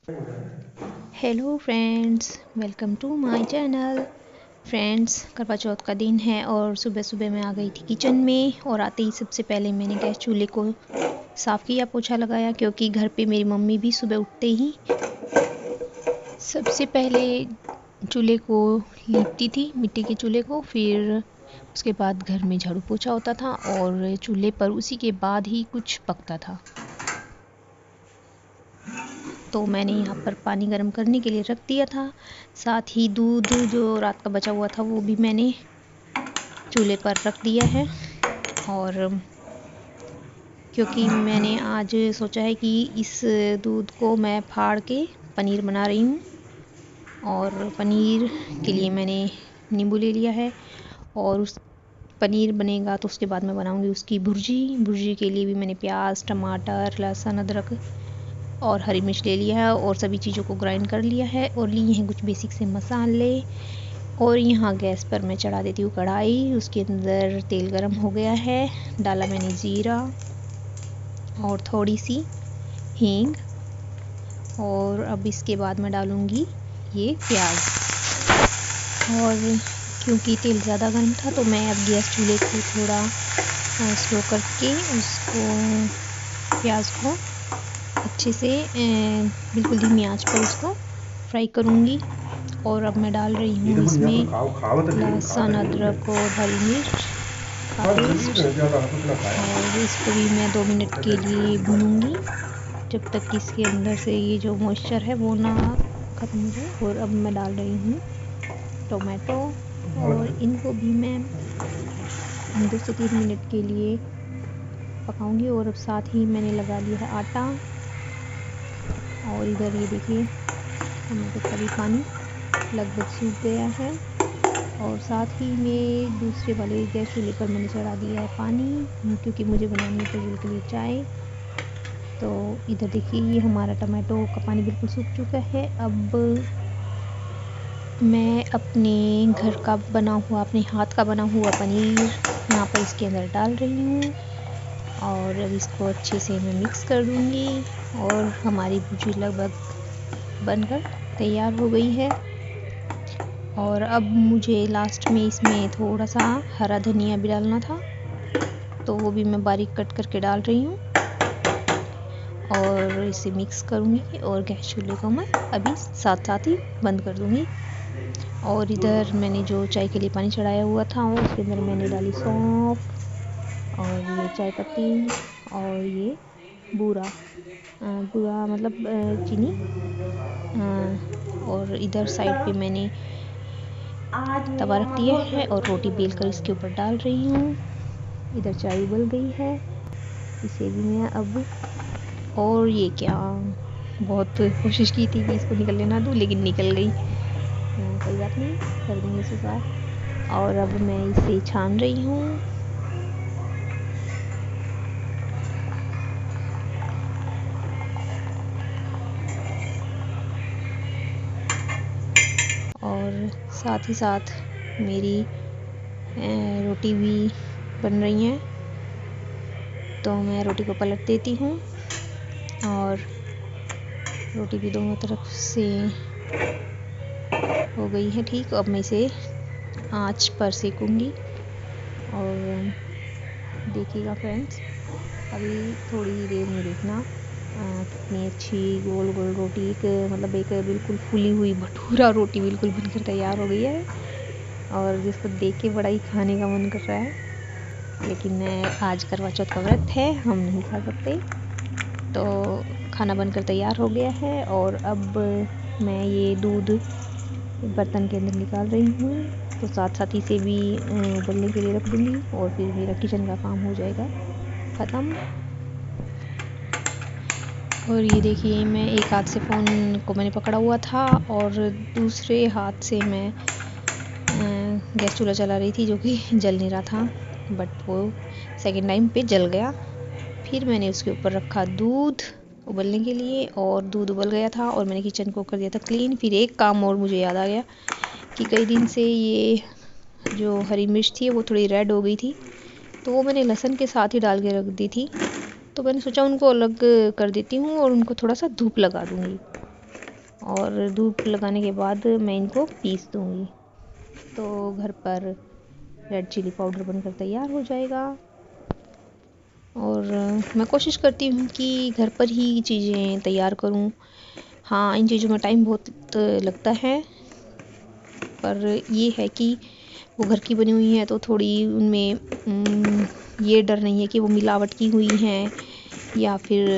Hello friends, welcome to my channel. Friends, Karwa Chauth का दिन है और सुबह सुबह मैं आ गई थी किचन में और आते ही सबसे पहले मैंने गैस चूल्हे को साफ़ किया, पोछा लगाया, क्योंकि घर पे मेरी मम्मी भी सुबह उठते ही सबसे पहले चूल्हे को लीपती थी, मिट्टी के चूल्हे को। फिर उसके बाद घर में झाड़ू पोछा होता था और चूल्हे पर उसी के बाद ही कुछ पकता था। तो मैंने यहाँ पर पानी गर्म करने के लिए रख दिया था। साथ ही दूध जो रात का बचा हुआ था वो भी मैंने चूल्हे पर रख दिया है। और क्योंकि मैंने आज सोचा है कि इस दूध को मैं फाड़ के पनीर बना रही हूँ, और पनीर के लिए मैंने नींबू ले लिया है। और उस पनीर बनेगा तो उसके बाद मैं बनाऊँगी उसकी भुर्जी के लिए भी मैंने प्याज, टमाटर, लहसुन, अदरक और हरी मिर्च ले लिया है और सभी चीज़ों को ग्राइंड कर लिया है और लिए हैं कुछ बेसिक से मसाले। और यहाँ गैस पर मैं चढ़ा देती हूँ कढ़ाई, उसके अंदर तेल गरम हो गया है। डाला मैंने जीरा और थोड़ी सी हींग, और अब इसके बाद मैं डालूँगी ये प्याज। और क्योंकि तेल ज़्यादा गर्म था तो मैं अब गैस चूल्हे को थोड़ा स्लो करके उसको प्याज को अच्छे से बिल्कुल धीमी आंच पर उसको फ्राई करूँगी। और अब मैं डाल रही हूँ इसमें लहसुन, अदरक और हरी मिर्च का पेस्ट, और इसको भी मैं 2 मिनट के लिए भूनूंगी जब तक कि इसके अंदर से ये जो मॉइस्चर है वो ना ख़त्म हो जाए। और अब मैं डाल रही हूँ टोमेटो, और इनको भी मैं 2 से 3 मिनट के लिए पकाऊंगी। और अब साथ ही मैंने लगा लिया है आटा, और इधर ये देखिए टमाटर का भी पानी लगभग सूख गया है। और साथ ही में दूसरे वाले गैस चूल्हे पर मैंने चढ़ा दिया है पानी, क्योंकि मुझे बनानी है तेल के लिए चाय। तो इधर देखिए ये हमारा टमाटो का पानी बिल्कुल सूख चुका है। अब मैं अपने घर का बना हुआ, अपने हाथ का बना हुआ पनीर यहाँ पर इसके अंदर डाल रही हूँ, और अब इसको अच्छे से मैं मिक्स कर दूँगी। और हमारी भुर्जी लगभग बनकर तैयार हो गई है। और अब मुझे लास्ट में इसमें थोड़ा सा हरा धनिया भी डालना था, तो वो भी मैं बारीक कट करके डाल रही हूँ। और इसे मिक्स करूँगी और गैस चूल्हे को मैं अभी साथ साथ ही बंद कर दूँगी। और इधर मैंने जो चाय के लिए पानी चढ़ाया हुआ था उसके अंदर मैंने डाली सौंफ, और ये चाय पत्ती, और ये बूरा बूरा मतलब चीनी। और इधर साइड पे मैंने तवा रख दिया है और रोटी बेल कर इसके ऊपर डाल रही हूँ। इधर चाय उबल गई है, इसे भी मैं अब, और ये क्या, बहुत कोशिश की थी कि इसको निकलने ना दूँ लेकिन निकल गई। कोई बात नहीं, कर देंगे सुधार। और अब मैं इसे छान रही हूँ। और साथ ही साथ मेरी रोटी भी बन रही हैं, तो मैं रोटी को पलट देती हूँ और रोटी भी दोनों तरफ से हो गई है ठीक। अब मैं इसे आंच पर सेकूंगी। और देखिएगा फ्रेंड्स, अभी थोड़ी ही देर में देखना कितनी अच्छी गोल गोल रोटी, मतलब एक बिल्कुल फूली हुई भटूरा रोटी बिल्कुल बनकर तैयार हो गई है, और जिसको देख के बड़ा ही खाने का मन कर रहा है। लेकिन आज करवा चौथ का व्रत है, हम नहीं खा सकते। तो खाना बनकर तैयार हो गया है, और अब मैं ये दूध बर्तन के अंदर निकाल रही हूँ। तो साथ साथ इसे भी उबलने के लिए रख दूँगी, और फिर मेरा किचन का काम हो जाएगा ख़त्म। और ये देखिए, मैं एक हाथ से फ़ोन को मैंने पकड़ा हुआ था और दूसरे हाथ से मैं गैस चूल्हा चला रही थी, जो कि जल नहीं रहा था, बट वो सेकंड टाइम पे जल गया। फिर मैंने उसके ऊपर रखा दूध उबलने के लिए, और दूध उबल गया था और मैंने किचन को कर दिया था क्लीन। फिर एक काम और मुझे याद आ गया कि कई दिन से ये जो हरी मिर्च थी वो थोड़ी रेड हो गई थी, तो वो मैंने लहसुन के साथ ही डाल के रख दी थी। तो मैंने सोचा उनको अलग कर देती हूँ और उनको थोड़ा सा धूप लगा दूँगी। और धूप लगाने के बाद मैं इनको पीस दूँगी। तो घर पर रेड चिली पाउडर बनकर तैयार हो जाएगा। और मैं कोशिश करती हूँ कि घर पर ही चीज़ें तैयार करूँ। हाँ, इन चीज़ों में टाइम बहुत लगता है, पर ये है कि वो घर की बनी हुई हैं तो थोड़ी उनमें ये डर नहीं है कि वो मिलावट की हुई हैं या फिर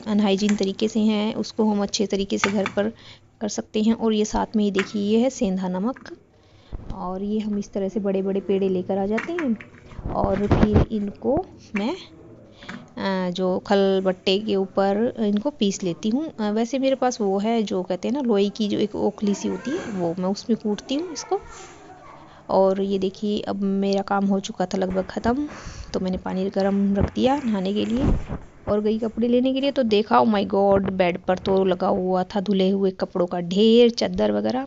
अनहाइजीन तरीके से हैं। उसको हम अच्छे तरीके से घर पर कर सकते हैं। और ये साथ में ये देखिए, ये है सेंधा नमक, और ये हम इस तरह से बड़े बड़े पेड़े लेकर आ जाते हैं और फिर इनको मैं जो खलबट्टे के ऊपर इनको पीस लेती हूँ। वैसे मेरे पास वो है जो कहते हैं ना लोई की जो एक ओखली सी होती है, वो मैं उसमें कूटती हूँ इसको। और ये देखिए, अब मेरा काम हो चुका था लगभग ख़त्म, तो मैंने पानी गर्म रख दिया नहाने के लिए और गई कपड़े लेने के लिए। तो देखा, ओ माय गॉड, बेड पर तो लगा हुआ था धुले हुए कपड़ों का ढेर, चादर वगैरह।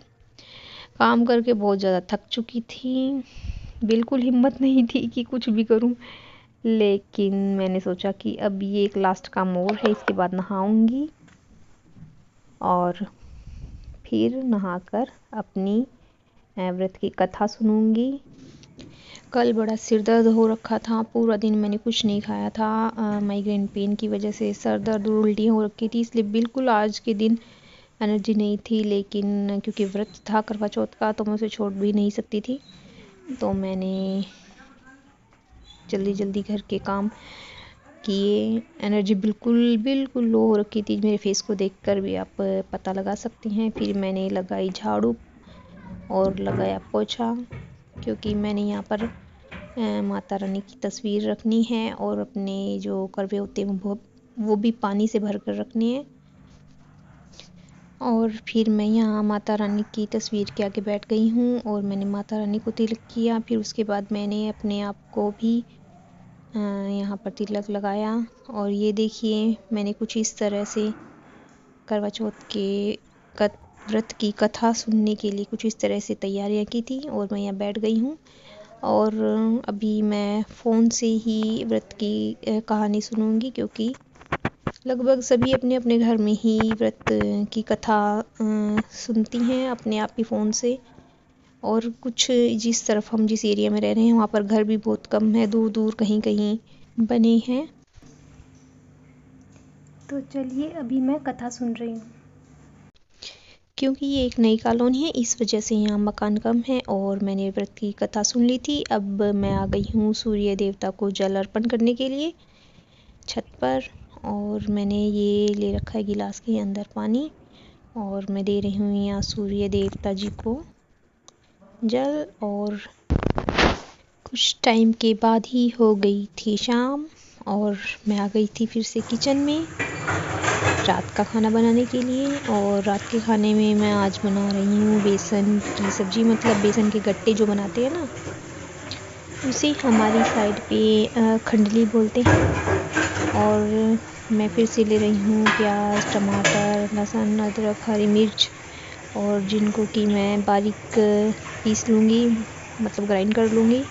काम करके बहुत ज़्यादा थक चुकी थी, बिल्कुल हिम्मत नहीं थी कि कुछ भी करूं, लेकिन मैंने सोचा कि अब ये एक लास्ट काम और है, इसके बाद नहाऊंगी और फिर नहाकर अपनी व्रत की कथा सुनूंगी। कल बड़ा सिर दर्द हो रखा था, पूरा दिन मैंने कुछ नहीं खाया था। माइग्रेन पेन की वजह से सर दर्द और उल्टियाँ हो रखी थी, इसलिए बिल्कुल आज के दिन एनर्जी नहीं थी। लेकिन क्योंकि व्रत था करवा चौथ का, तो मैं उसे छोड़ भी नहीं सकती थी, तो मैंने जल्दी जल्दी घर के काम किए। एनर्जी बिल्कुल बिल्कुल लो हो रखी थी, मेरे फेस को देखकर भी आप पता लगा सकती हैं। फिर मैंने लगाई झाड़ू और लगाया पोछा, क्योंकि मैंने यहाँ पर माता रानी की तस्वीर रखनी है और अपने जो करवे होते हैं वो भी पानी से भर कर रखने हैं। और फिर मैं यहाँ माता रानी की तस्वीर के आगे बैठ गई हूँ और मैंने माता रानी को तिलक किया। फिर उसके बाद मैंने अपने आप को भी यहाँ पर तिलक लगाया। और ये देखिए, मैंने कुछ इस तरह से करवा चौथ के व्रत की कथा सुनने के लिए कुछ इस तरह से तैयारियाँ की थी और मैं यहाँ बैठ गई हूँ। और अभी मैं फ़ोन से ही व्रत की कहानी सुनूंगी, क्योंकि लगभग सभी अपने अपने घर में ही व्रत की कथा सुनती हैं अपने आप ही फ़ोन से। और कुछ जिस तरफ हम जिस एरिया में रह रहे हैं वहाँ पर घर भी बहुत कम है, दूर दूर कहीं कहीं बने हैं। तो चलिए, अभी मैं कथा सुन रही हूँ। क्योंकि ये एक नई कॉलोनी है, इस वजह से यहाँ मकान कम है और मैंने व्रत की कथा सुन ली थी। अब मैं आ गई हूँ सूर्य देवता को जल अर्पण करने के लिए छत पर। और मैंने ये ले रखा है गिलास के अंदर पानी और मैं दे रही हूँ यहाँ सूर्य देवता जी को जल। और कुछ टाइम के बाद ही हो गई थी शाम और मैं आ गई थी फिर से किचन में रात का खाना बनाने के लिए। और रात के खाने में मैं आज बना रही हूँ बेसन की सब्ज़ी, मतलब बेसन के गट्टे जो बनाते हैं ना, उसे हमारी साइड पे खंडली बोलते हैं। और मैं फिर से ले रही हूँ प्याज, टमाटर, लहसुन, अदरक, हरी मिर्च, और जिनको कि मैं बारीक पीस लूँगी, मतलब ग्राइंड कर लूँगी।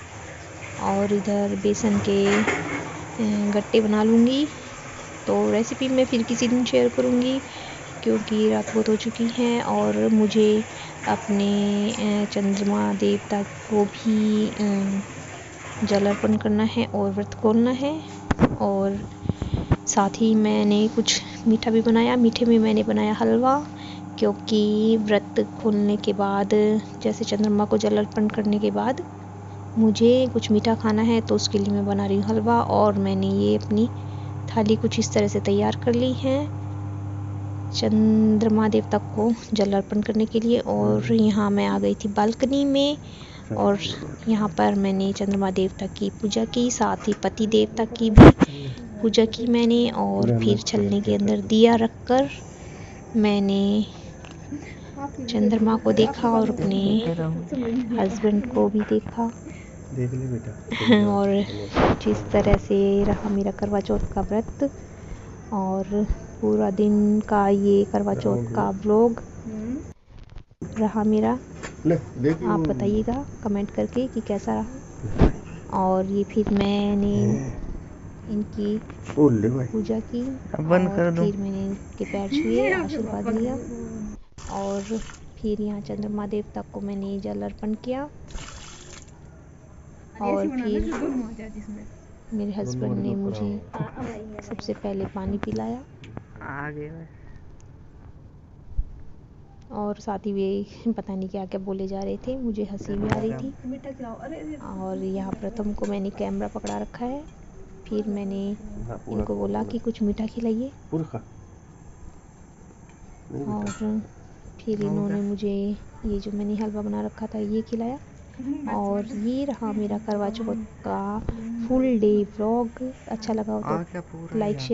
और इधर बेसन के गट्टे बना लूँगी। तो रेसिपी मैं फिर किसी दिन शेयर करूँगी, क्योंकि रात बहुत हो चुकी है और मुझे अपने चंद्रमा देवता को भी जल अर्पण करना है और व्रत खोलना है। और साथ ही मैंने कुछ मीठा भी बनाया। मीठे में मैंने बनाया हलवा, क्योंकि व्रत खोलने के बाद, जैसे चंद्रमा को जल अर्पण करने के बाद मुझे कुछ मीठा खाना है, तो उसके लिए मैं बना रही हूँ हलवा। और मैंने ये अपनी थाली कुछ इस तरह से तैयार कर ली है चंद्रमा देवता को जल अर्पण करने के लिए। और यहाँ मैं आ गई थी बालकनी में और यहाँ पर मैंने चंद्रमा देवता की पूजा की, साथ ही पति देवता की भी पूजा की मैंने। और फिर छलनी के अंदर दिया रखकर मैंने चंद्रमा को देखा और अपने हस्बैंड को भी देखा। देख ले बेटा। और जिस तरह से रहा मेरा करवा चौथ का व्रत और पूरा दिन का ये करवा चौथ का व्लॉग रहा मेरा। आप बताइएगा कमेंट करके कि कैसा रहा। और ये फिर मैंने इनकी पूजा की और फिर मैंने इनके पैर छुए, आशीर्वाद लिया। और फिर यहाँ चंद्रमा देवता को मैंने जल अर्पण किया और फिर मेरे हस्बैंड ने मुझे सबसे पहले पानी पिलाया और साथ ही वे पता नहीं क्या क्या बोले जा रहे थे, मुझे हंसी भी आ रही थी। और यहाँ प्रथम को मैंने कैमरा पकड़ा रखा है, फिर मैंने इनको बोला कि कुछ मीठा खिलाइए और फिर इन्होंने मुझे ये जो मैंने हलवा बना रखा था ये खिलाया। और ये रहा मेरा करवा चौथ का फुल डे व्लॉग। अच्छा लगा हो तो लाइक शेयर